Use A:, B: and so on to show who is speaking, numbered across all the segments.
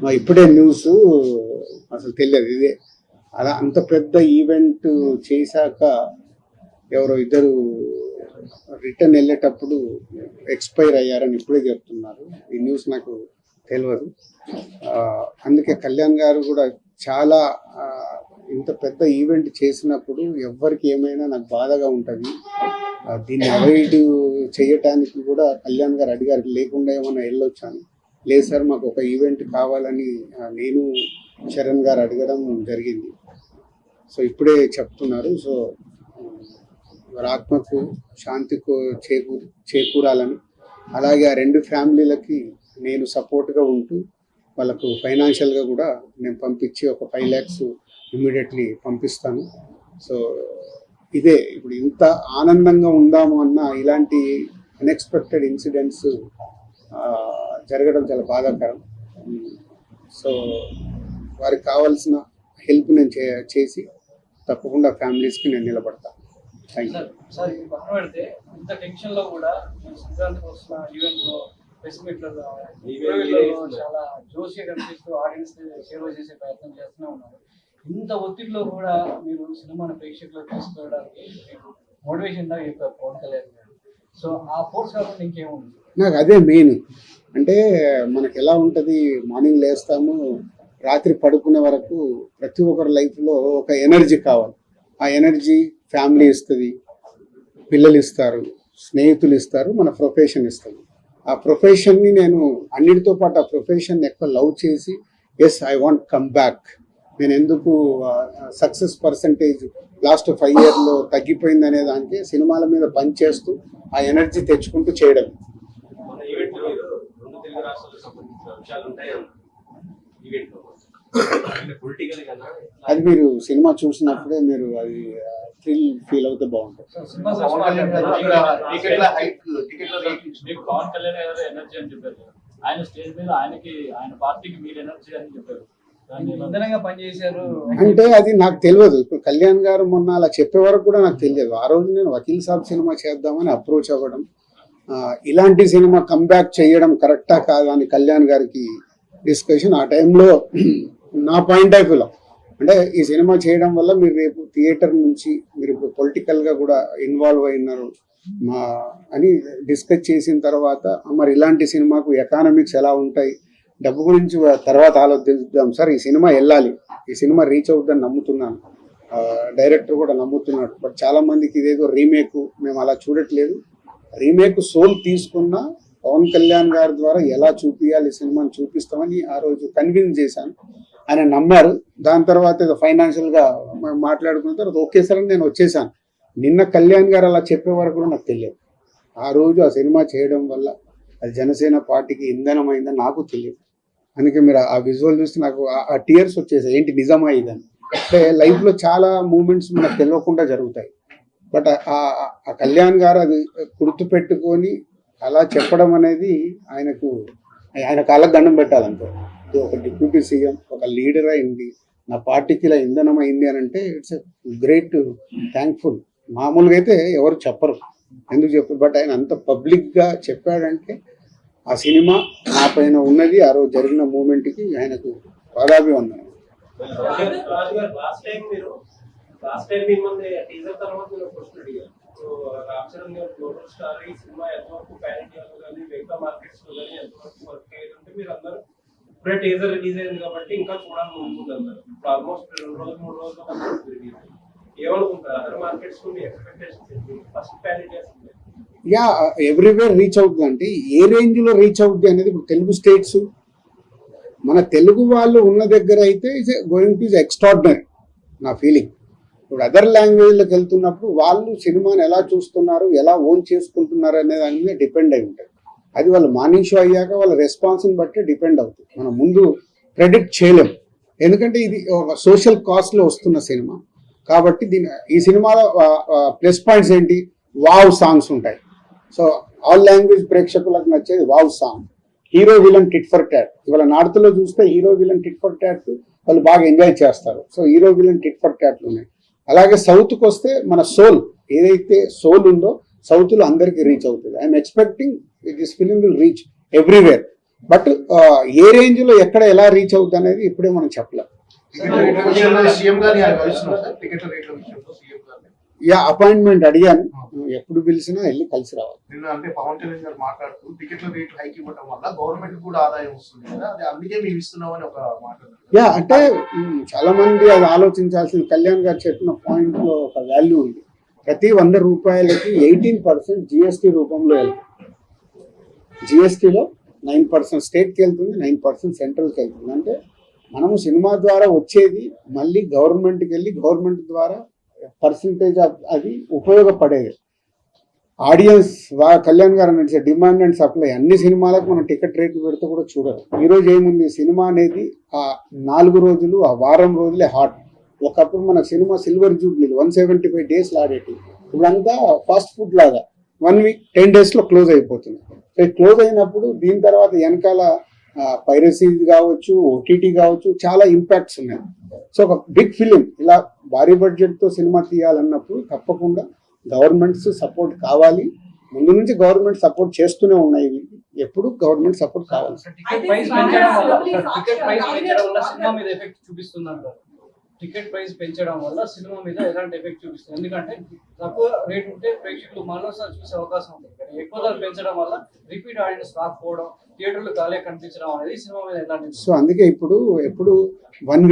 A: మా ఇప్పుడే న్యూస్ అసలు తెలియదు ఇదే. అలా అంత పెద్ద ఈవెంట్ చేశాక ఎవరో ఇద్దరు రిటర్న్ వెళ్ళేటప్పుడు ఎక్స్పైర్ అయ్యారని ఇప్పుడే చెప్తున్నారు. ఈ న్యూస్ నాకు తెలియదు. అందుకే కళ్యాణ్ గారు కూడా చాలా ఇంత పెద్ద ఈవెంట్ చేసినప్పుడు ఎవరికి ఏమైనా నాకు బాధగా ఉంటుంది. దీన్ని అవాయిడ్ చేయటానికి కూడా కళ్యాణ్ గారు అడిగారు, లేకుండా ఏమైనా వెళ్ళొచ్చాను. లేదు సార్, మాకు ఒక ఈవెంట్ కావాలని నేను చరణ్ గారు అడగడం జరిగింది. సో ఇప్పుడే చెప్తున్నారు. సో వారి ఆత్మకు శాంతి చేకూరాలని, అలాగే ఆ రెండు ఫ్యామిలీలకి నేను సపోర్ట్గా ఉంటూ వాళ్ళకు ఫైనాన్షియల్గా కూడా నేను పంపించి ఒక 5 lakhs ఇమ్మీడియట్లీ పంపిస్తాను. సో ఇదే ఇప్పుడు ఇంత ఆనందంగా ఉందాము అన్న ఇలాంటి అన్ఎక్స్పెక్టెడ్ ఇన్సిడెంట్స్ జరగడం చాలా బాధాకరం. సో వారికి కావాల్సిన హెల్ప్ నేను చేసి తప్పకుండా ఫ్యామిలీస్కి నేను నిలబడతాను. Thank you
B: sir. ఇది పక్కన పెడితే ఇంత టెన్షన్లో కూడా సంక్రాంతికి వస్తున్న ఈవెంట్లో ప్రెస్ మీట్లో చాలా జోష్గా కనిపిస్తూ ఆడియన్స్ సేవ చేసే ప్రయత్నం చేస్తూనే ఉన్నారు. ఇంత ఒత్తిడిలో కూడా మీరు సినిమాను ప్రేక్షకులకు తీసుకోవడానికి మీకు మోటివేషన్ చెప్పారు పవన్ కళ్యాణ్ గారు. సో ఆ ఫోర్స్ కాకుండా ఇంకేముంది?
A: నాకు అదే మెయిన్. అంటే మనకు ఎలా ఉంటుంది, మార్నింగ్ లేస్తాము, రాత్రి పడుకునే వరకు ప్రతి ఒక్కరి లైఫ్లో ఒక ఎనర్జీ కావాలి. ఆ ఎనర్జీ ఫ్యామిలీ ఇస్తుంది, పిల్లలు ఇస్తారు, స్నేహితులు ఇస్తారు, మన ప్రొఫెషన్ ఇస్తుంది. ఆ ప్రొఫెషన్ని నేను అన్నిటితో పాటు ఆ ప్రొఫెషన్ ఎక్కువ లవ్ చేసి yes I want come back. నేను ఎందుకు సక్సెస్ పర్సంటేజ్ లాస్ట్ 5 years తగ్గిపోయింది అనే దానికి సినిమాల మీద పనిచేస్తూ ఆ ఎనర్జీ తెచ్చుకుంటూ చేయడం. అది మీరు సినిమా చూసినప్పుడే మీరు అది ఫీల్ అవుతే బాగుంటుంది.
B: ఆయన స్టేజ్ మీద ఆయన పార్టీకి మీరు ఎనర్జీ అని చెప్పారు.
A: అంటే అది నాకు తెలియదు. ఇప్పుడు కళ్యాణ్ గారు మొన్న అలా చెప్పే వరకు కూడా నాకు తెలియదు. ఆ రోజు నేను వకీల్ సాబ్ సినిమా చేద్దామని అప్రోచ్ అవ్వడం, ఇలాంటి సినిమా కంబ్యాక్ చేయడం కరెక్టా కాదా అని కళ్యాణ్ గారికి డిస్కషన్. ఆ టైంలో నా పాయింట్ ఆఫ్ వ్యూలో అంటే ఈ సినిమా చేయడం వల్ల మీరు రేపు థియేటర్ నుంచి మీరు ఇప్పుడు పొలిటికల్గా కూడా ఇన్వాల్వ్ అయినారు అని డిస్కస్ చేసిన తర్వాత, మరి ఇలాంటి సినిమాకు ఎకానమిక్స్ ఎలా ఉంటాయి, డబ్బు గురించి తర్వాత ఆలోచిద్దాం సార్, ఈ సినిమా వెళ్ళాలి, ఈ సినిమా రీచ్ అవుతుందని నమ్ముతున్నాను, డైరెక్టర్ కూడా నమ్ముతున్నాడు. బట్ చాలామందికి ఇదేదో రీమేక్, మేము అలా చూడట్లేదు. రీమేక్ సోల్ తీసుకున్న పవన్ కళ్యాణ్ గారి ద్వారా ఎలా చూపించాలి సినిమాని చూపిస్తామని ఆ రోజు కన్విన్స్ చేశాను. ఆయన నమ్మారు. దాని తర్వాత ఏదో ఫైనాన్షియల్గా మాట్లాడుకున్న తర్వాత ఓకే సార్ అని నేను వచ్చేసాను. నిన్న కళ్యాణ్ గారు అలా చెప్పే వరకు కూడా నాకు తెలియదు. ఆ రోజు ఆ సినిమా చేయడం వల్ల అది జనసేన పార్టీకి ఇంధనమైందని నాకు తెలియదు. అందుకే మీరు ఆ విజువల్ చూస్తే నాకు ఆ టీయర్స్ వచ్చేసాయి, ఏంటి నిజమా ఇదని. అంటే లైఫ్లో చాలా మూమెంట్స్ మనకు తెలియకుండా జరుగుతాయి. బట్ ఆ కళ్యాణ్ గారు అది గుర్తుపెట్టుకొని అలా చెప్పడం అనేది ఆయన కాళ్ళకు దండం పెట్టాలంటే. ఒక డిప్యూటీ సీఎం, ఒక లీడర్ అయింది, నా పార్టీకి ఇలా ఇంధనం అయింది అని అంటే ఇట్స్ గ్రేట్, థ్యాంక్ఫుల్. మామూలుగా అయితే ఎవరు చెప్పరు, ఎందుకు చెప్పరు. బట్ ఆయన అంత పబ్లిక్గా చెప్పాడంటే ఆ సినిమా నా పైన ఉన్నది, ఆ రోజు జరిగిన మూమెంట్కి ఆయనకు పాదాభివందనం.
C: ఇప్పుడే టీజర్ రిలీజ్ అయింది కాబట్టి ఇంకా చూడాలనుకుంటున్నారు. ఆల్మోస్ట్ 2 రోజులు 3 రోజులు ఏమనుకుంటారు? Other markets first parity
A: yeah everywhere reach అవుతుంది. అంటే ఏ రేంజ్లో రీచ్ అవుతుంది అనేది ఇప్పుడు తెలుగు స్టేట్స్, మన తెలుగు వాళ్ళు ఉన్న దగ్గర అయితే it's going to is extraordinary నా ఫీలింగ్. ఇప్పుడు అదర్ లాంగ్వేజ్లోకి వెళ్తున్నప్పుడు వాళ్ళు సినిమాని ఎలా చూస్తున్నారు, ఎలా ఓన్ చేసుకుంటున్నారు అనే దాని మీద డిపెండ్ అయి ఉంటుంది. అది వాళ్ళు మార్నింగ్ షో అయ్యాక వాళ్ళ రెస్పాన్స్ని బట్టి డిపెండ్ అవుతుంది. మనం ముందు ప్రెడిక్ట్ చేయలేం, ఎందుకంటే ఇది ఒక సోషల్ కాస్ట్లో వస్తున్న సినిమా కాబట్టి. ఈ సినిమాలో ప్లస్ పాయింట్స్ ఏంటి, వావ్ సాంగ్స్ ఉంటాయి. సో ఆల్ లాంగ్వేజ్ ప్రేక్షకులకు నచ్చేది wow song. Hero villain tit for tat. ఇవాళ నార్త్లో చూస్తే hero villain tit for tat వాళ్ళు బాగా ఎంజాయ్ చేస్తారు. So hero villain tit for టాట్లు ఉన్నాయి. అలాగే సౌత్కి వస్తే మన సోల్, ఏదైతే సోల్ ఉందో సౌత్లో అందరికీ రీచ్ అవుతుంది. I'm expecting this film will reach everywhere. But A range లో ఎక్కడ ఎలా రీచ్ అవుతుంది అనేది ఇప్పుడే మనం చెప్పలేం.
D: సీఎం గారిని ఆయన కలుస్తున్నారు సార్, టికెట్ల రేట్ల విషయంలో సీఎం గారిని.
A: యా, అపాయింట్మెంట్ అడిగాను, ఎప్పుడు పిలిచినా వెళ్ళి కలిసి రావాలి.
D: నిన్న అంటే పవన్ కళ్యాణ్ గారు మాట్లాడుతూ టికెట్ల రేట్లు హైక్ ఇవ్వడం వల్ల గవర్నమెంట్ కూడా ఆదాయం వస్తుంది కదా, అది అందుకే మేము ఇస్తున్నామని ఒక మాట.
A: యా, అంటే చాలా మంది అది ఆలోచించాల్సిన, కళ్యాణ్ గారు చెప్పిన పాయింట్ లో ఒక వాల్యూ ఉంది. ప్రతి 100 రూపాయలకి 18% జిఎస్టీ రూపంలో వెళ్తుంది. జిఎస్టీలో 9% స్టేట్కి వెళ్తుంది, 9% సెంట్రల్కి వెళ్తుంది. అంటే మనము సినిమా ద్వారా వచ్చేది మళ్ళీ గవర్నమెంట్కి వెళ్ళి గవర్నమెంట్ ద్వారా పర్సంటేజ్ అది ఉపయోగపడేది. ఆడియన్స్ కళ్యాణ్ గారు నడిచే డిమాండ్ అండ్ సప్లై, అన్ని సినిమాలకు మనం టికెట్ రేట్లు పెడితే కూడా చూడరు. ఈరోజు ఏముంది, సినిమా అనేది ఆ 4 రోజులు, ఆ వారం రోజులే హాట్. ఒకప్పుడు మన సినిమా సిల్వర్ జూబ్లీలు 175 days ఆడేటి, ఇప్పుడంతా ఫాస్ట్ ఫుడ్ లాగా 1 week 10 days క్లోజ్ అయిపోతుంది. సో క్లోజ్ అయినప్పుడు దీని తర్వాత వెనకాల పైరసీ కావచ్చు, ఓటీటీ కావచ్చు, చాలా ఇంపాక్ట్స్ ఉన్నాయి. సో ఒక బిగ్ ఫిలిం ఇలా భారీ బడ్జెట్తో సినిమా తీయాలన్నప్పుడు తప్పకుండా గవర్నమెంట్స్ సపోర్ట్ కావాలి. ముందు నుంచి గవర్నమెంట్ సపోర్ట్ చేస్తూనే ఉన్నాయి, ఎప్పుడు గవర్నమెంట్ సపోర్ట్ కావాలి.
B: టికెట్ ప్రైస్ పెంచడం వల్ల సినిమా మీద ఎఫెక్ట్ చూపిస్తుంది అంటారు. టికెట్ ప్రైస్ పెంచడం వల్ల సినిమా మీద ఎలాంటి ఎఫెక్ట్ చూపిస్తుంది? ఎందుకంటే తక్కువ రేట్ ఉంటే ప్రేక్షకులు మరోసారి చూసే అవకాశం ఉంటుంది, కానీ ఎక్కువ ధర పెంచడం వల్ల రిపీట్ ఆడియన్స్ రాకపోవడం, థియేటర్లు ఖాళీ కనిపించడం అనేది సినిమా మీద ఎలాంటి.
A: సో అందుకే ఎప్పుడు 1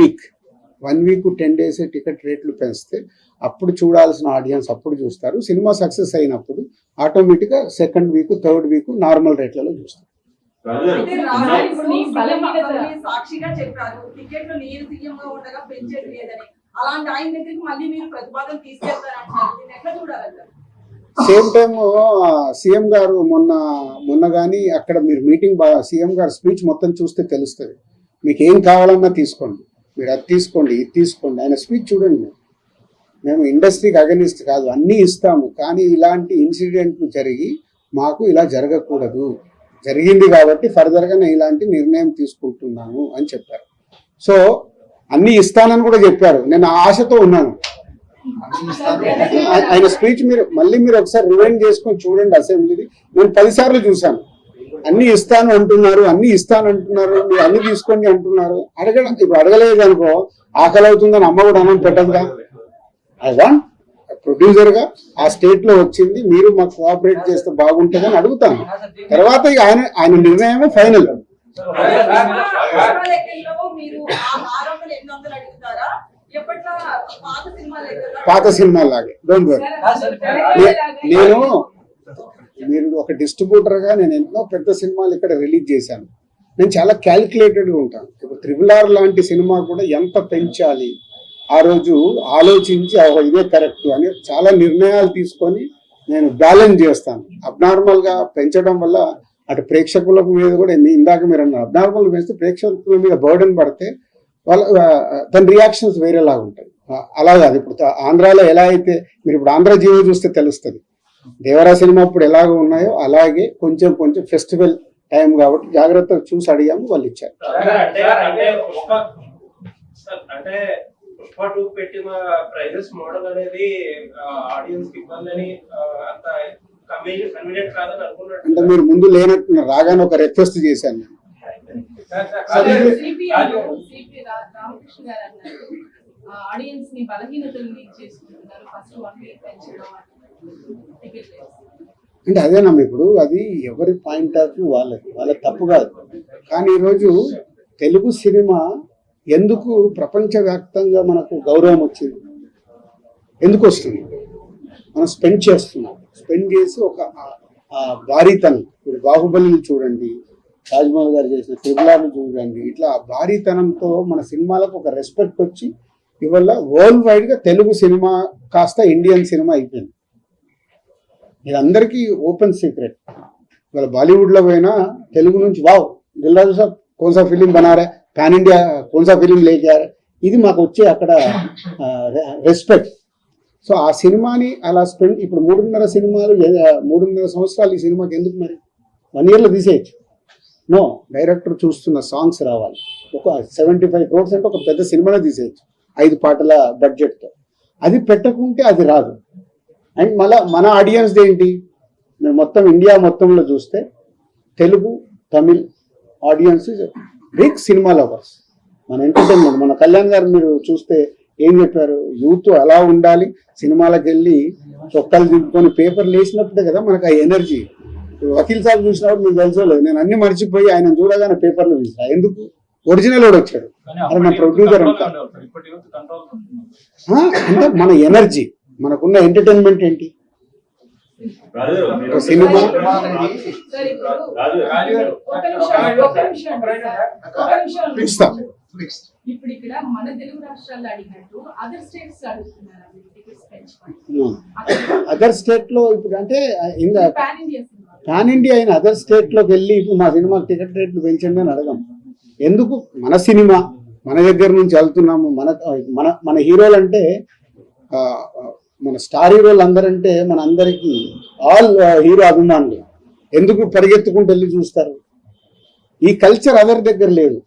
A: week 10 days టికెట్ రేట్లు పెంచితే అప్పుడు చూడాల్సిన ఆడియన్స్ అప్పుడు చూస్తారు. సినిమా సక్సెస్ అయినప్పుడు ఆటోమేటిక్గా 2nd week 3rd week normal రేట్లలో చూస్తారు.
E: సాక్షిగా చెప్పారు టికెట్లు నేను సీఎం గా ఉండగా పెంచేది లేదని. అలాంటి ఆయన దగ్గరికి మళ్ళీ మీరు ప్రతిపాదన తీసుకెళ్తారంటారు, దీన్ని ఎట్లా చూడాలంటారు?
A: సేమ్ టైం సీఎం గారు మొన్న కానీ అక్కడ మీరు మీటింగ్ సీఎం గారు స్పీచ్ మొత్తం చూస్తే తెలుస్తుంది. మీకు ఏం కావాలన్నా తీసుకోండి, మీరు అది తీసుకోండి, ఇది తీసుకోండి. ఆయన స్పీచ్ చూడండి. మేము ఇండస్ట్రీకి అగనిస్ట్ కాదు, అన్నీ ఇస్తాము, కానీ ఇలాంటి ఇన్సిడెంట్లు జరిగి మాకు ఇలా జరగకూడదు, జరిగింది కాబట్టి ఫర్దర్గా నేను ఇలాంటి నిర్ణయం తీసుకుంటున్నాను అని చెప్పారు. సో అన్నీ ఇస్తానని కూడా చెప్పారు. నేను ఆశతో ఉన్నాను. ఆయన స్పీచ్ మీరు ఒకసారి రివైండ్ చేసుకొని చూడండి అసెంబ్లీది. నేను 10 సార్లు చూశాను. అన్ని ఇస్తాను అంటున్నారు, మీరు అన్ని తీసుకోండి అంటున్నారు. ఇప్పుడు అడగలేదు అనుకో, ఆకలి అవుతుందని అమ్మ కూడా అన్నం పెట్టదుగా. ఐ వాంట్ ప్రొడ్యూసర్ గా ఆ స్టేట్ లో వచ్చింది, మీరు మాకు కోఆపరేట్ చేస్తే బాగుంటుందని అడుగుతాను. తర్వాత ఇక ఆయన నిర్ణయమే ఫైనల్. పాత సినిమా లాగే డోంట్ వరీ. మీరు ఒక డిస్ట్రిబ్యూటర్ గా నేను ఎన్నో పెద్ద సినిమాలు ఇక్కడ రిలీజ్ చేశాను. నేను చాలా క్యాలిక్యులేటెడ్ గా ఉంటాను. ఇప్పుడు RRR లాంటి సినిమా కూడా ఎంత పెంచాలి ఆ రోజు ఆలోచించి ఇదే కరెక్ట్ అని చాలా నిర్ణయాలు తీసుకొని నేను బ్యాలెన్స్ చేస్తాను. అబ్నార్మల్ గా పెంచడం వల్ల అటు ప్రేక్షకుల మీద కూడా, ఇందాక మీరు అన్నారు, అబ్నార్మల్ పెంచితే ప్రేక్షకుల మీద బర్డెన్ పడితే దాని రియాక్షన్స్ వేరేలాగా ఉంటాయి. అలా కాదు. ఇప్పుడు ఆంధ్రాలో ఎలా అయితే, మీరు ఇప్పుడు ఆంధ్ర జీవో చూస్తే తెలుస్తుంది. దేవరా సినిమా ఇప్పుడు ఎలాగ ఉన్నాయో అలాగే కొంచెం ఫెస్టివల్ టైం కాబట్టి జాగ్రత్తగా చూసి అడిగాము, వాళ్ళు ఇచ్చారు.
C: అంటే పుష్ప 2 పెట్టిన ప్రైజెస్ మోడల్ అనేది ఆడియన్స్ కి ఇబ్బందని అంత కన్వీనియంట్ కాదని అనుకున్నాడు.
A: అంటే మీరు ముందు లేనట్టు రాగానే ఒక రిక్వెస్ట్ చేశాను నేను.
F: రామకృష్ణ గారు అన్నారు ఆడియన్స్ ని బలహీనతలు లీడ్ చేసుకుంటున్నారు, ఫస్ట్ 1 week పెంచడం టికెట్ రేట్స్.
A: అంటే అదేనమ్మా, ఇప్పుడు అది ఎవరి పాయింట్ ఆఫ్ వ్యూ వాళ్ళ తప్పు కాదు. కానీ ఈరోజు తెలుగు సినిమా ఎందుకు ప్రపంచవ్యాప్తంగా మనకు గౌరవం వచ్చింది, ఎందుకు వస్తుంది? మనం స్పెండ్ చేస్తున్నాం. స్పెండ్ చేసి ఒక భారీతనం, ఇప్పుడు బాహుబలిని చూడండి, రాజమౌళి గారు చేసిన RRR చూడండి, ఇట్లా భారీతనంతో మన సినిమాలకు ఒక రెస్పెక్ట్ వచ్చి ఇవల్ల వరల్డ్ వైడ్ గా తెలుగు సినిమా కాస్త ఇండియన్ సినిమా అయిపోయింది. ఇది అందరికీ ఓపెన్ సీక్రెట్. ఇవాళ బాలీవుడ్ లో పోయినా తెలుగు నుంచి వావ్ దిల్రాజు సాబ్ కోన్సా ఫిలిం బనారే, పాన్ ఇండియా కోన్సా ఫిలిం లేకారు, ఇది మాకు వచ్చే అక్కడ రెస్పెక్ట్. సో ఆ సినిమాని అలా స్పెండ్, ఇప్పుడు 3.5 సంవత్సరాలు ఈ సినిమాకి ఎందుకు? మరి 1 year తీసేయచ్చు. నో, డైరెక్టర్ చూస్తున్న సాంగ్స్ రావాలి. ఒక 75 crores అంటే ఒక పెద్ద సినిమానే తీసేయచ్చు 5 పాటల బడ్జెట్తో. అది పెట్టకుంటే అది రాదు. అండ్ మళ్ళీ మన ఆడియన్స్ ఏంటి, మీరు మొత్తం ఇండియా మొత్తంలో చూస్తే Telugu, Tamil, audience is big cinema lovers. మన ఎంటర్టైన్మెంట్, మన కళ్యాణ్ గారు మీరు చూస్తే ఏం చెప్పారు, యూత్ అలా ఉండాలి, సినిమాలకు వెళ్ళి చొక్కాలు దింపుకొని పేపర్లు వేసినప్పుడే కదా మనకు ఆ ఎనర్జీ. వకీల్ సాబ్ చూసినప్పుడు మీకు తెలుసుకోలేదు, నేను అన్ని మర్చిపోయి ఆయన చూడగానే పేపర్లు వేసా. ఎందుకు? ఒరిజినల్ వాడు వచ్చాడు, అది మన ప్రొడ్యూసర్ అంటారు. అంటే మన ఎనర్జీ, మనకున్న ఎంటర్టైన్మెంట్ ఏంటి? ఒక సినిమా
F: సార్ ఇప్పుడు
A: ఇస్తాం.
F: ఇప్పుడు ఇక్కడ మన తెలుగు రాష్ట్రాల్లో అడిగినట్టు అదర్ స్టేట్స్ అడుగుతున్నారు టికెట్స్ పెంచుకోండి.
A: అదర్ స్టేట్ లో ఇప్పుడు అంటే
F: pan India cinema
A: pan India అయిన అదర్ స్టేట్ లోకి వెళ్ళి ఇప్పుడు మా సినిమా టికెట్ రేట్లు పెంచండి అని అడగం. ఎందుకు? మన సినిమా మన దగ్గర నుంచి వెళ్తున్నాము. మన మన హీరోలు అంటే మన స్టార్ హీరోలు అందరంటే మన అందరికీ ఆల్ హీరో అభిమానులు. ఎందుకు పరిగెత్తుకుంటూ వెళ్ళి చూస్తారు? ఈ కల్చర్ అదర్ దగ్గర లేదు.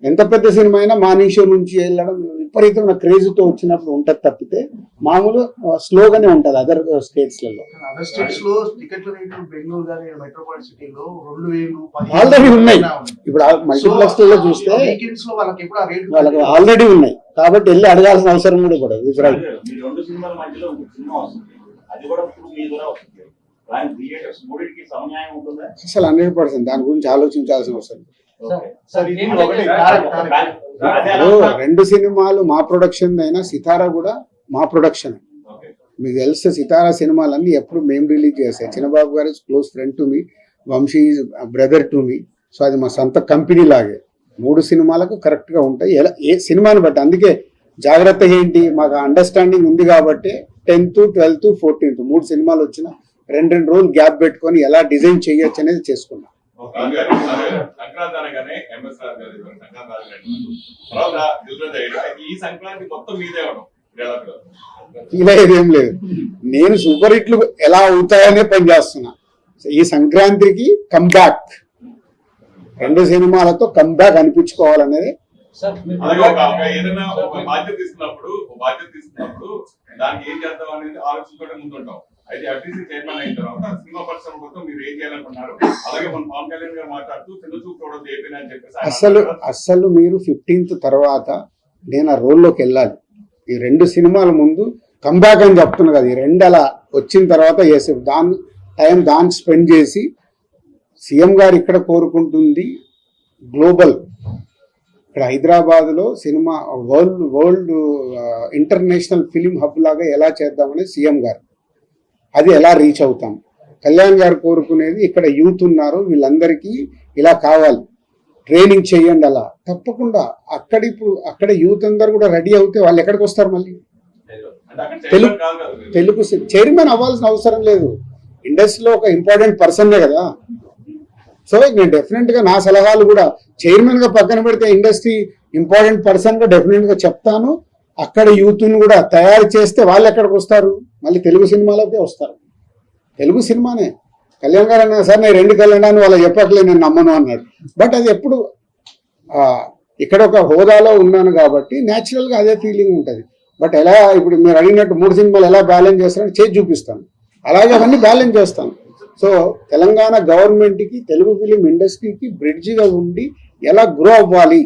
A: ఎంత పెద్ద సినిమా అయినా మార్నింగ్ షో నుంచి వెళ్ళడం విపరీతమైన క్రేజ్తో వచ్చినప్పుడు ఉంటుంది తప్పితే మామూలు స్లోగానే ఉంటుంది అదర్ స్టేట్స్లలో.
D: అదర్ స్టేట్స్ లో టికెట్ల రేట్లు బెంగళూరు కానీ మెట్రోపాలిటన్ సిటీలో 2000
A: ఆల్రెడీ ఉన్నాయి. ఇప్పుడు మల్టీప్లెక్స్ లో చూస్తే
D: వీకెండ్స్ లో వాళ్ళకి ఎప్పుడు ఆ రేట్లు
A: వాళ్ళకి ఆల్రెడీ ఉన్నాయి కాబట్టి వెళ్ళి అడగాల్సిన అవసరం కూడా పడదు.
G: మీ రెండు సినిమాల మధ్యలో ఒక సినిమా వస్తుంది, అది కూడా ఇప్పుడు మీ ద్వారా వస్తుంది. దాని థియేటర్స్ మూడింటికి సమన్యాయం ఉంటుందా?
A: అసలు 100% దాని గురించి ఆలోచించాల్సిన అవసరం. రెండు సినిమాలు మా ప్రొడక్షన్ అయినా సితారా కూడా మా ప్రొడక్షన్. మీకు తెలుసు సితారా సినిమాలన్నీ ఎప్పుడు మేము రిలీజ్ చేస్తాయి. చిన్నబాబు గారు close friend to me, Vamsi brother to me. So అది మా సొంత కంపెనీ లాగే. 3 సినిమాలకు కరెక్ట్గా ఉంటాయి ఎలా ఏ సినిమాని బట్టి. అందుకే జాగ్రత్త ఏంటి, మాకు అండర్స్టాండింగ్ ఉంది కాబట్టి 10th, 12th, 14th 3 సినిమాలు వచ్చిన 2 రోజులు గ్యాప్ పెట్టుకొని ఎలా డిజైన్ చేయొచ్చు అనేది చేసుకున్నాం.
H: సంక్రాంతి అనగానే ఎంఎస్ఆర్ గారు ఈ సంక్రాంతి మొత్తం మీదే
A: ఫీల్ అయ్యేది ఏం లేదు. నేను సూపర్ హిట్లు ఎలా అవుతాయనే పనిచేస్తున్నా. ఈ సంక్రాంతికి కంబ్యాక్, 2 సినిమాలతో కంబ్యాక్ అనిపించుకోవాలనేది.
H: ఏదైనా ఒక బాధ్యత తీసుకున్నప్పుడు దానికి ఏం చేద్దాం అనేది ఆలోచించుకోవడం ముందుంటాం. అయితే ఎఫ్టీసీ చైర్మన్ అయిన తర్వాత సినిమా పరిశ్రమ కోసం మీరు ఏం చేయాలనుకున్నారు? అలాగే మన పవన్ కళ్యాణ్ గారు మాట్లాడుతూ చిన్న చూపు చూడదు ఏపీ అని చెప్పేసి
A: అసలు మీరు 15th తర్వాత నేను ఆ రోల్లోకి వెళ్ళాలి. ఈ 2 సినిమాల ముందు కంబ్యాక్ అని చెప్తున్నా కదా, ఈ 2 అలా వచ్చిన తర్వాత చేసే దానికి స్పెండ్ చేసి సీఎం గారు ఇక్కడ కోరుకుంటుంది గ్లోబల్, ఇక్కడ హైదరాబాద్లో cinema world international film hub లాగా ఎలా చేద్దామని సీఎం గారు, అది ఎలా రీచ్ అవుతాం. కళ్యాణ్ గారు కోరుకునేది ఇక్కడ యూత్ ఉన్నారు, వీళ్ళందరికీ ఇలా కావాలి, ట్రైనింగ్ చేయండి. అలా తప్పకుండా అక్కడ యూత్ అందరు కూడా రెడీ అవుతే వాళ్ళు ఎక్కడికి వస్తారు? మళ్ళీ తెలుగు చైర్మన్ అవ్వాల్సిన అవసరం లేదు. ఇండస్ట్రీలో ఒక ఇంపార్టెంట్ పర్సన్నే కదా. సో నేను డెఫినెట్గా నా సలహాలు కూడా చైర్మన్గా పక్కన పెడితే ఇండస్ట్రీ ఇంపార్టెంట్ పర్సన్గా డెఫినెట్గా చెప్తాను. అక్కడ యూత్ని కూడా తయారు చేస్తే వాళ్ళు ఎక్కడికి వస్తారు? మళ్ళీ తెలుగు సినిమాలోకే వస్తారు. తెలుగు సినిమానే. కళ్యాణ్ గారు అన్నా సార్ నేను 2 కళ్యాణాన్ని వాళ్ళు చెప్పట్లేదు, నేను నమ్మను అన్నాడు. బట్ అది ఎప్పుడు ఇక్కడ ఒక హోదాలో ఉన్నాను కాబట్టి న్యాచురల్గా అదే ఫీలింగ్ ఉంటుంది. బట్ ఎలా ఇప్పుడు మీరు అడిగినట్టు 3 సినిమాలు ఎలా బ్యాలెన్స్ చేస్తారని చేసి చూపిస్తాను. అలాగే అవన్నీ బ్యాలెన్స్ చేస్తాను. సో తెలంగాణ గవర్నమెంట్కి తెలుగు ఫిలిం ఇండస్ట్రీకి బ్రిడ్జిగా ఉండి ఎలా గ్రో అవ్వాలి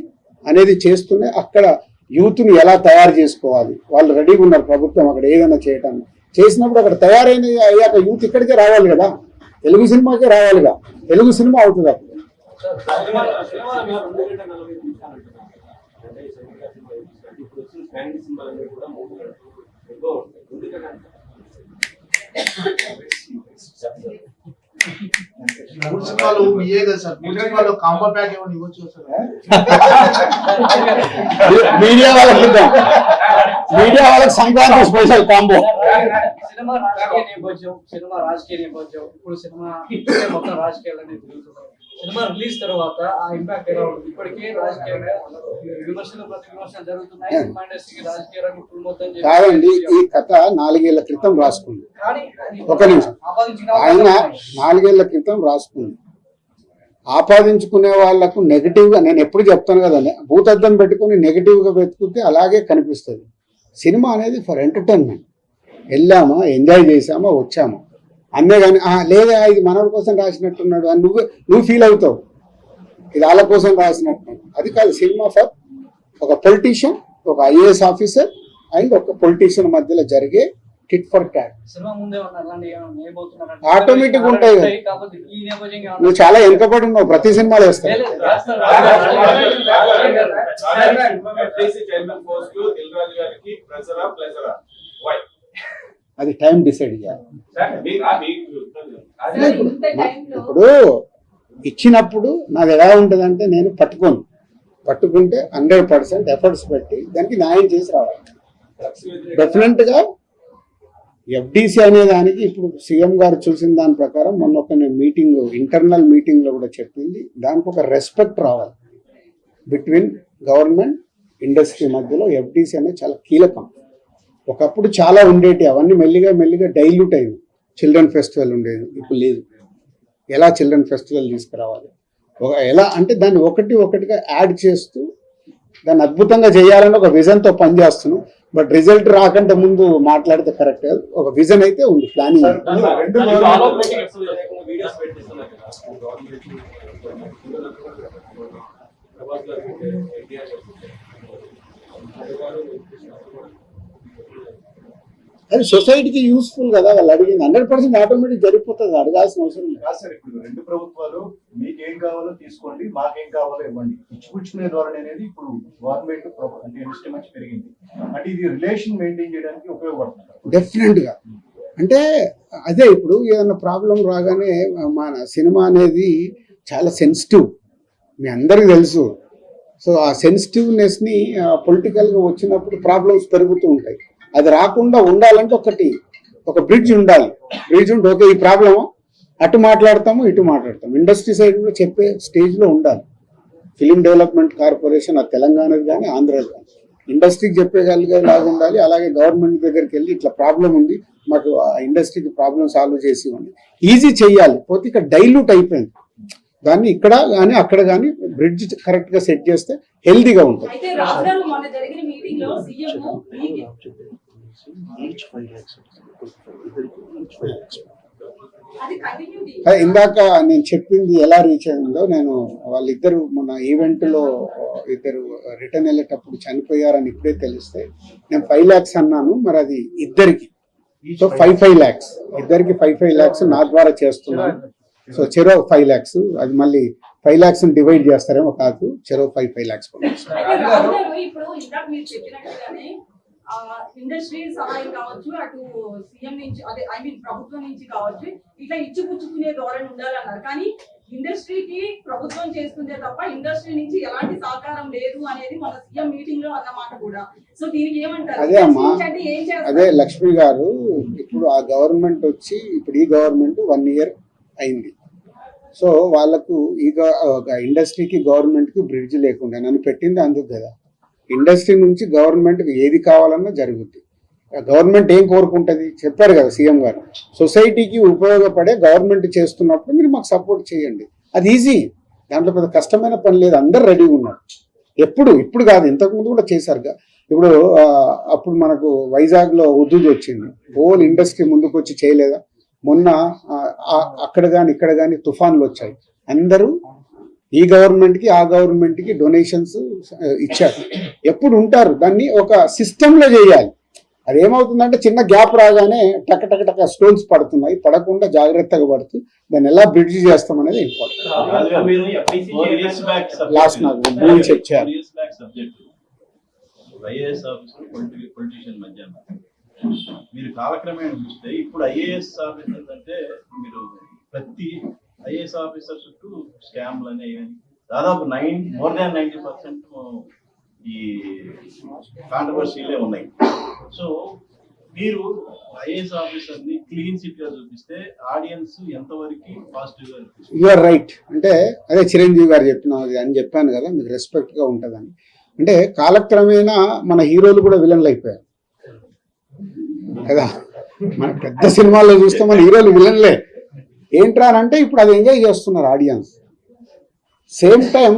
A: అనేది చేస్తూనే అక్కడ యూత్ని ఎలా తయారు చేసుకోవాలి. వాళ్ళు రెడీగా ఉన్నారు ప్రభుత్వం అక్కడ ఏదైనా చేయటానికి. చేసినప్పుడు అక్కడ తయారైన అయ్యాక యూత్ ఇక్కడికే రావాలి కదా, తెలుగు సినిమాకే రావాలిగా. తెలుగు సినిమా అవుతుంది అప్పుడు.
D: సినిమాలు మీయే కదా సార్, 3 సినిమాలు కాంబో ప్యాక్ ఏమైనా ఇవ్వచ్చు సార్?
A: మీడియా వాళ్ళకి సంక్రాంతి స్పెషల్ కాంబో.
B: సినిమా రాజకీయ నేపథ్యం ఇప్పుడు సినిమా మొత్తం రాజకీయాలనే తిరుగుతున్నాయి. సినిమా రిలీజ్ తర్వాత ఆ ఇంపాక్ట్ ఎలా ఉంటుంది? ఇప్పటికే రాజకీయంగా విమర్శలు ప్రతి విమర్శలు జరుగుతున్నాయి. సినిమా ఇండస్ట్రీకి రాజకీయ రంగం మొత్తం
A: కాదండి. ఈ కథ 4 ఏళ్ల క్రితం రాసుకుంది. ఒక నిమిషం, ఆయన 4 ఏళ్ల క్రితం రాసుకుంది. ఆపాదించుకునే వాళ్లకు నెగిటివ్గా నేను ఎప్పుడు చెప్తాను కదా, భూతద్దం పెట్టుకుని నెగిటివ్గా వెతుకుతే అలాగే కనిపిస్తుంది. సినిమా అనేది ఫర్ ఎంటర్టైన్మెంట్. వెళ్ళామా, ఎంజాయ్ చేసామా, వచ్చామా, అంతేగాని లేదా ఇది మనోడి కోసం రాసినట్టున్నాడు అని నువ్వు ఫీల్ అవుతావు. ఇది వాళ్ళ కోసం రాసినట్టు. అది కాదు సినిమా ఫర్ ఒక పొలిటీషియన్, ఒక ఐఏఎస్ ఆఫీసర్ అండ్ ఒక పొలిటీషియన్ మధ్యలో జరిగే టిట్ ఫర్ టాట్.
B: సినిమా ముందే ఉన్నారు అలాంటి ఏమైనా వేయబోతున్నారా?
A: ఆటోమేటిక్ ఉంటాయి కదా.
B: కాకపోతే ఈ నేపథ్యంగా ఏమైనా-
A: నువ్వు చాలా వెనుకబడి ఉన్నావు, ప్రతి సినిమాలో వేస్తావు.
B: లేదు, రాస్తారు.
C: FTC chairman post Dil Raju గారికి ప్రెజరా ప్లెజరా? వై?
A: అది టైం డిసైడ్ చేయాలి.
F: సార్, ఇంత టైంలో
A: ఇప్పుడు ఇచ్చినప్పుడు నాది ఎలా ఉంటుందంటే నేను పట్టుకుంటే 100% ఎఫర్ట్స్ పెట్టి దానికి న్యాయం చేసి రావాలి. డెఫినెట్ గా ఎఫ్డిసి అనే దానికి ఇప్పుడు సీఎం గారు చూసిన దాని ప్రకారం మొన్న ఒక మీటింగ్, ఇంటర్నల్ మీటింగ్ లో కూడా చెప్పింది, దానికి ఒక రెస్పెక్ట్ రావాలి బిట్వీన్ గవర్నమెంట్ ఇండస్ట్రీ మధ్యలో. ఎఫ్డిసి అనేది చాలా కీలకం. ఒకప్పుడు చాలా ఉండేటి, అవన్నీ మెల్లిగా డైల్యూట్ అయింది. చిల్డ్రన్ ఫెస్టివల్ ఉండేది, ఇప్పుడు లేదు. ఎలా చిల్డ్రన్ ఫెస్టివల్ తీసుకురావాలి, ఎలా అంటే దాన్ని ఒకటిగా యాడ్ చేస్తూ దాన్ని అద్భుతంగా చేయాలని ఒక విజన్తో పనిచేస్తున్నాం. బట్ రిజల్ట్ రాకంటే ముందు మాట్లాడితే కరెక్ట్ కాదు. ఒక విజన్ అయితే ఉంది, ప్లానింగ్.
C: వీడియోస్ పెట్టిస్తున్నారు
A: అది సొసైటీకి యూస్ఫుల్ కదా. వాళ్ళు అడిగింది 100% ఆటోమేటిక్ జరిగిపోతుంది, అడగాల్సిన అవసరం లేదు.
G: కాదు సార్, ఇప్పుడు రెండు ప్రభుత్వాలు మీకేం కావాలో తీసుకోండి, మాకేం కావాలో ఇవ్వండి, ఇచ్చిపుచ్చుకునే ధోరణి అనేది ఇప్పుడు గవర్నమెంట్ అంటే ఇండస్ట్రీ మంచి పెరిగింది. అంటే ఇది రిలేషన్ మెయింటైన్ చేయడానికి ఉపయోగపడుతుంది
A: డెఫినెట్ గా. అంటే అదే ఇప్పుడు ఏదైనా ప్రాబ్లం రాగానే మన సినిమా అనేది చాలా సెన్సిటివ్, మీ అందరికీ తెలుసు. సో ఆ సెన్సిటివ్నెస్ ని పొలిటికల్ గా వచ్చినప్పుడు ప్రాబ్లమ్స్ పెరుగుతూ ఉంటాయి. అది రాకుండా ఉండాలంటే ఒక బ్రిడ్జ్ ఉండాలి. బ్రిడ్జ్ ఉంటే ఓకే ఈ ప్రాబ్లమ్ అటు మాట్లాడతాము ఇటు మాట్లాడతాము. ఇండస్ట్రీ సైడ్ కూడా చెప్పే స్టేజ్ లో ఉండాలి. ఫిలిం డెవలప్మెంట్ కార్పొరేషన్ అది తెలంగాణది కానీ ఆంధ్రాది కానీ ఇండస్ట్రీకి చెప్పగలిగేలాగా ఉండాలి. అలాగే గవర్నమెంట్ దగ్గరికి వెళ్ళి ఇట్లా ప్రాబ్లం ఉంది, మాకు ఆ ఇండస్ట్రీకి ప్రాబ్లం సాల్వ్ చేసి ఇవ్వండి, ఈజీ చెయ్యాలి. పోతే ఇక్కడ డైల్యూట్ అయిపోయింది. దాన్ని ఇక్కడ కానీ అక్కడ కానీ బ్రిడ్జ్ కరెక్ట్ గా సెట్ చేస్తే హెల్దీగా ఉంటుంది.
E: అయితే రాజు గారు మొన్న జరిగిన మీటింగ్ లో సీఎం అది కంటిన్యూ
A: ఇందాక నేను చెప్పింది ఎలా రీచ్ అయిందో, నేను వాళ్ళిద్దరు మొన్న ఈవెంట్ లో ఇద్దరు రిటర్న్ వెళ్ళేటప్పుడు చనిపోయారని ఇప్పుడే తెలిస్తే నేను 5 lakhs అన్నాను. మరి అది ఇద్దరికి, సో 5 lakhs ఇద్దరికి 5 lakhs నా ద్వారా చేస్తున్నాను. సో చెరో 5 lakhs, అది మళ్ళీ 5 lakhs డివైడ్ చేస్తారేమో కాదు, చెరో 5 lakhs.
E: అయితే రాజు గారు ఇప్పుడు ఇందాక మీరు చెప్పినట్టుగానే ఇండస్ట్రీ సహాయం కావచ్చు, అటు సీఎం నుంచి అదే ప్రభుత్వం నుంచి కావచ్చు, ఇట్లా ఇచ్చిపుచ్చుకునే ధోరణి ఉండాలన్నారు. కానీ ఇండస్ట్రీకి ప్రభుత్వం చేస్తుందే తప్ప ఇండస్ట్రీ నుంచి ఎలాంటి సహకారం లేదు అనేది మన సీఎం మీటింగ్ లో అన్నమాట కూడా. సో దీనికి ఏమంటారు?
A: అదే అమ్మా,
E: ఏం చేస్తారు?
A: అదే లక్ష్మి గారు, ఇప్పుడు ఆ గవర్నమెంట్ వచ్చి ఇప్పుడు ఈ గవర్నమెంట్ 1 year అయింది. సో వాళ్ళకు ఈ ఇండస్ట్రీకి గవర్నమెంట్ కి బ్రిడ్జ్ లేకుండా నన్ను పెట్టింది అందుకు కదా. ఇండస్ట్రీ నుంచి గవర్నమెంట్ ఏది కావాలన్నా జరుగుద్ది. గవర్నమెంట్ ఏం కోరుకుంటుంది చెప్పారు కదా సీఎం గారు, సొసైటీకి ఉపయోగపడే గవర్నమెంట్ చేస్తున్నప్పుడు మీరు మాకు సపోర్ట్ చేయండి. అది ఈజీ, దాంట్లో పెద్ద కష్టమైన పని లేదు. అందరు రెడీగా ఉన్నారు. ఇప్పుడు కాదు, ఇంతకుముందు కూడా చేశారు. ఇప్పుడు అప్పుడు మనకు వైజాగ్ లో ఉద్యోగి వచ్చింది, హోల్ ఇండస్ట్రీ ముందుకు వచ్చి చేయలేదా? మొన్న అక్కడ కానీ ఇక్కడ కానీ తుఫాన్లు వచ్చాయి, అందరూ ఈ గవర్నమెంట్ కి ఆ గవర్నమెంట్ కి డొనేషన్స్ ఇచ్చారు. ఎప్పుడు ఉంటారు, దాన్ని ఒక సిస్టమ్ లో చేయాలి. అది ఏమవుతుందంటే చిన్న గ్యాప్ రాగానే టక స్టోన్స్ పడుతున్నాయి, పడకుండా జాగ్రత్తగా పడుతూ దాన్ని ఎలా బ్రిడ్జ్ చేస్తాం అనేది ఇంపార్టెంట్. లాస్ట్ నాకు చెక్ చేయాలి.
G: మీరు కాలక్రమేణా చూస్తే ఇప్పుడు ఐఏఎస్ ఆఫీసర్స్ అంటే మీరు ప్రతి ఐఏఎస్ ఆఫీసర్ చుట్టూ స్కామ్లు అనేవి దాదాపు more than 90% ఈ కాంట్రవర్సీలే ఉన్నాయి. సో మీరు ఐఏఎస్ ఆఫీసర్ ని క్లీన్ సిట్ గా చూపిస్తే ఆడియన్స్ ఎంతవరకు పాజిటివ్ గా
A: యు ఆర్ రైట్. అంటే అదే చిరంజీవి గారు చెప్పినది అని చెప్పాను కదా, మీకు రెస్పెక్ట్ గా ఉంటుందని. అంటే కాలక్రమేణా మన హీరోలు కూడా విలన్లు అయిపోయారు కదా. మన పెద్ద సినిమాల్లో చూస్తే మన హీరోలు విలన్లే. ఏంట్రా అంటే ఇప్పుడు అది ఎంజాయ్ చేస్తున్నారు ఆడియన్స్. సేమ్ టైం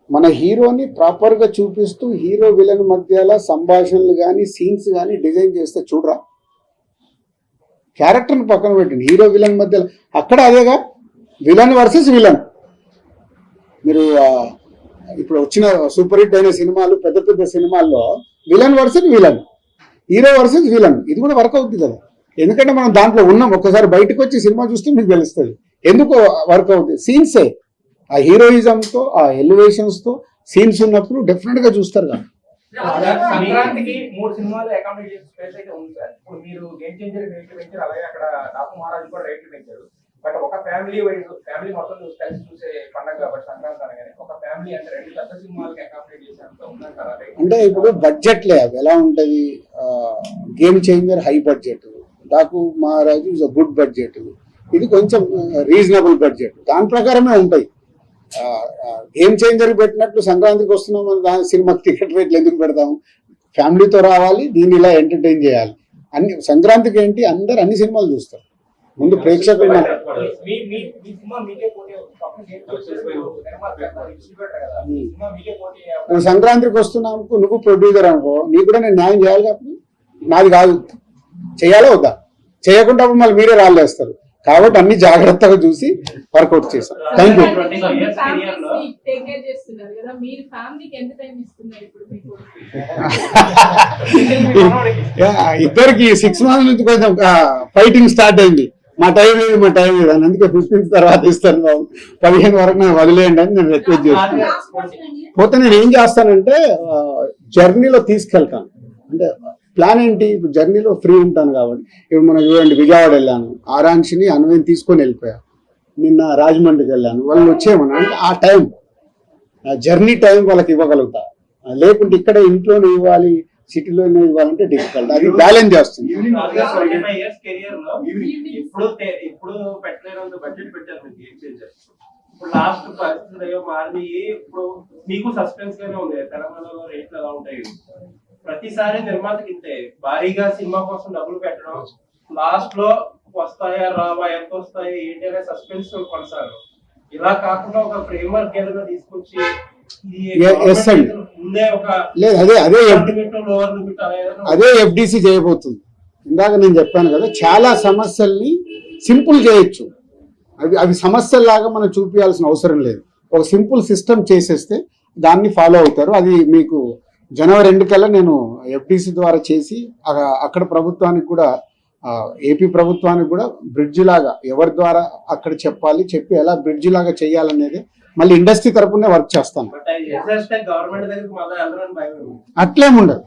A: మన హీరోని ప్రాపర్గా చూపిస్తూ హీరో విలన్ మధ్యలో సంభాషణలు కానీ సీన్స్ కానీ డిజైన్ చేస్తే చూడరా, క్యారెక్టర్ని పక్కన పెట్టండి, హీరో విలన్ మధ్యలో అక్కడ అదేగా విలన్ వర్సెస్ విలన్. మీరు ఇప్పుడు వచ్చిన సూపర్ హిట్ అయిన సినిమాలు, పెద్ద పెద్ద సినిమాల్లో villain versus villain, hero versus villain, ఇది కూడా వర్క్ అవుతుంది కదా. ఎందుకంటే మనం దాంట్లో ఉన్నాం, ఒక్కసారి బయటకు వచ్చి సినిమా చూస్తే మీకు తెలుస్తుంది ఎందుకు వర్క్ అవుతుంది. సీన్సే ఆ హీరోయిజంతో, ఆ ఎలివేషన్స్ తో సీన్స్ ఉన్నప్పుడు డెఫినెట్ గా చూస్తారు కదా.
C: సంక్రాంతికి 3 సినిమాలు అకామిడేట్ స్పేస్ అయితే ఉంది సార్. ఇప్పుడు మీరు గేమ్ చేంజర్ రేట్లు పెంచారు, అలాగే అక్కడ డాకు మహారాజు కూడా రేట్లు పెంచారు. బట్ ఒక ఫ్యామిలీ మొత్తం కలిసి చూసే పండుగ కాబట్టి సంక్రాంతి అనగానే ఒక ఫ్యామిలీ అంటే 2 పెద్ద సినిమాలకి అకామిడేట్ చేసేంత ఉందంటారా?
A: అంటే ఇప్పుడు బడ్జెట్లే అవి ఎలా ఉంటది, game changer high budget, Daaku మహారాజు ఇస్ గుడ్ బడ్జెట్, ఇది కొంచెం రీజనబుల్ బడ్జెట్, దాని ప్రకారమే ఉంటాయి. గేమ్ చేంజర్ పెట్టినట్లు సంక్రాంతికి వస్తున్నాం దాని సినిమాకి టికెట్ రేట్లు ఎందుకు పెడతాము? ఫ్యామిలీతో రావాలి, దీన్ని ఇలా ఎంటర్టైన్ చేయాలి. సంక్రాంతికి ఏంటి, అందరు అన్ని సినిమాలు చూస్తారు. ముందు ప్రేక్షకులు నువ్వు సంక్రాంతికి వస్తున్నావు, నువ్వు ప్రొడ్యూసర్ అనుకో, నీకు కూడా నేను న్యాయం చేయాలి కాబట్టి నాది కాదు, చేయాలా వద్దా? చేయకుండా మళ్ళీ మీరే రాళ్ళేస్తారు. కాబట్టి అన్ని జాగ్రత్తగా చూసి వర్కౌట్ చేశాం. Thank you. ఇద్దరికి 6 months నుంచి కొంచెం ఫైటింగ్ స్టార్ట్ అయింది. మా టైం లేదు అని, అందుకే 15th తర్వాత ఇస్తాను బాబు, 15 వరకు నేను వదిలేయండి అని నేను రిక్వెస్ట్ చేస్తాను. పోతే నేను ఏం చేస్తానంటే జర్నీలో తీసుకెళ్తాను. అంటే ప్లాన్ ఏంటి, ఇప్పుడు జర్నీలో ఫ్రీ ఉంటాను కాబట్టి, ఇప్పుడు మనం చూడండి విజయవాడ వెళ్ళాను, ఆరాంక్షిని అన్వయం తీసుకొని వెళ్ళిపోయా, నిన్న రాజమండ్రికి వెళ్ళాను, వాళ్ళు వచ్చేయమన్నా అంటే ఆ టైం జర్నీ టైం వాళ్ళకి ఇవ్వగలుగుతా. లేకుంటే ఇక్కడ ఇంట్లోనే ఇవ్వాలి, సిటీలోనే ఇవ్వాలంటే డిఫికల్ట్. అది బ్యాలెన్స్ చేస్తుంది.
C: ఇప్పుడు పెట్టలేనంత బడ్జెట్ పెట్టారు మీకు గేమ్ చేంజర్. ఇప్పుడు లాస్ట్ పరిస్థితులు మారి ఇప్పుడు మీకు సస్పెన్స్ గానే ఉంది, తెలంగాణలో రేట్లు ఎలా ఉంటాయి. ప్రతిసారి నిర్మాతకి ఇంతే భారీగా సినిమా కోసం డబ్బులు పెట్టడం, లాస్ట్ లో వస్తాయా రావా, ఎంత వస్తాయి ఏంటి అనే సస్పెన్స్ కొనసాగడం. ఇలా కాకుండా ఒక ఫ్రేమ్వర్క్ ఏదైనా తీసుకొచ్చి
A: అదే ఎఫ్డిసి చేయబోతుంది. ఇందాక నేను చెప్పాను కదా, చాలా సమస్యల్ని సింపుల్ చేయొచ్చు. అవి సమస్యల్లాగా మనం చూపించాల్సిన అవసరం లేదు. ఒక సింపుల్ సిస్టమ్ చేసేస్తే దాన్ని ఫాలో అవుతారు. అది మీకు జనవరి 2 కల్లా నేను ఎఫ్డిసి ద్వారా చేసి అక్కడ ప్రభుత్వానికి కూడా, ఏపీ ప్రభుత్వానికి కూడా బ్రిడ్జ్ లాగా ఎవరి ద్వారా అక్కడ చెప్పి ఎలా బ్రిడ్జ్ లాగా చేయాలనేది మళ్ళీ ఇండస్ట్రీ తరపునే వర్క్ చేస్తాను. అట్లేముండదు.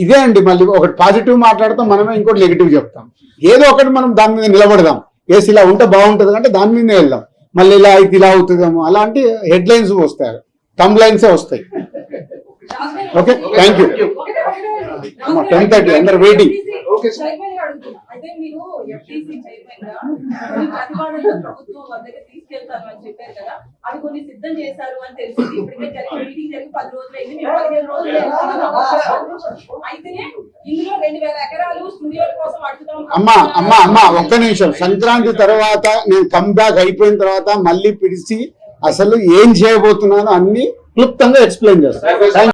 A: ఇదే అండి, మళ్ళీ ఒకటి పాజిటివ్ మాట్లాడతాం మనమే, ఇంకోటి నెగిటివ్ చెప్తాం. ఏదో ఒకటి మనం దాని మీద నిలబడదాం. ఏసి ఇలా ఉంటే బాగుంటుంది అంటే దాని మీదనే వెళ్దాం. మళ్ళీ ఇలా అయితే ఇలా అవుతుందేమో అలాంటి హెడ్లైన్స్ వస్తాయి, కంప్లైంట్సే వస్తాయి. Okay, thank you. 10:30 అందరు వెయిటింగ్.
E: అయితే మీరు ఎఫ్టీసీ చైర్మన్ గా కొన్ని ప్రతిపాదనలు ప్రభుత్వం వద్దకు తీసుకెళ్తారు అని చెప్పారు కదా, అవి కొన్ని సిద్ధం చేశారు అని తెలిసింది. ఇప్పటికే మీటింగ్ జరిగి 10 రోజులు అయింది, 15 రోజులు అయితే ఇందులో 2000 ఎకరాలు స్టూడియోల కోసం అడుగుతాం.
A: అమ్మా ఒక్క నిమిషం. సంక్రాంతి తర్వాత నేను కంబ్యాక్ అయిపోయిన తర్వాత మళ్ళీ పిలిచి అసలు ఏం చేయబోతున్నానో అన్ని క్లుప్తంగా ఎక్స్ప్లెయిన్ చేస్తాను.